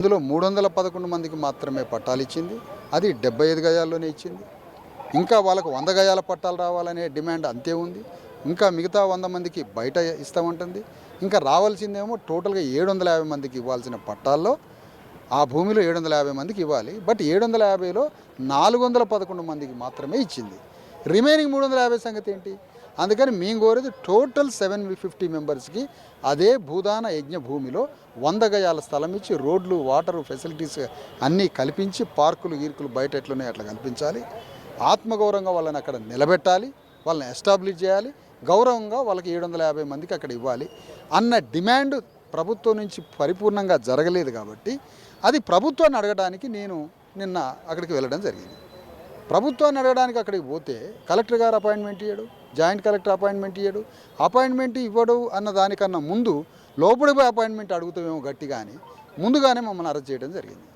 ఇందులో 311 మందికి మాత్రమే పట్టాలు ఇచ్చింది. అది 75 గజాల్లోనే ఇచ్చింది. ఇంకా వాళ్ళకు 100 గజాల పట్టాలు రావాలనే డిమాండ్ అంతే ఉంది. ఇంకా మిగతా 100 మందికి బయట ఇస్తామంటుంది. ఇంకా రావాల్సిందేమో టోటల్గా 750 మందికి ఇవ్వాల్సిన పట్టాల్లో ఆ భూమిలో 750 మందికి ఇవ్వాలి. బట్ 750లో 411 మందికి మాత్రమే ఇచ్చింది. రిమైనింగ్ 350 సంగతి ఏంటి? అందుకని మేము కోరేది టోటల్ 750 మెంబర్స్కి అదే భూదాన యజ్ఞ భూమిలో 100 గజాల స్థలం ఇచ్చి రోడ్లు, వాటరు ఫెసిలిటీస్ అన్నీ కల్పించి పార్కులు గీర్కులు బయట ఎట్లున్నాయి అట్లా కల్పించాలి. ఆత్మగౌరవంగా వాళ్ళని అక్కడ నిలబెట్టాలి, వాళ్ళని ఎస్టాబ్లిష్ చేయాలి, గౌరవంగా వాళ్ళకి 750 మందికి అక్కడ ఇవ్వాలి అన్న డిమాండ్ ప్రభుత్వం నుంచి పరిపూర్ణంగా జరగలేదు. కాబట్టి అది ప్రభుత్వాన్ని అడగడానికి నేను నిన్న అక్కడికి వెళ్ళడం జరిగింది. ప్రభుత్వాన్ని అడగడానికి అక్కడికి పోతే కలెక్టర్ గారు అపాయింట్మెంట్ ఇవ్వడు, జాయింట్ కలెక్టర్ అపాయింట్మెంట్ ఇవ్వడు. అపాయింట్మెంట్ ఇవ్వడు అన్న దానికన్నా ముందు లోపలిపోయి అపాయింట్మెంట్ అడుగుతామేమో గట్టిగా అని ముందుగానే మమ్మల్ని అరెస్ట్ చేయడం జరిగింది.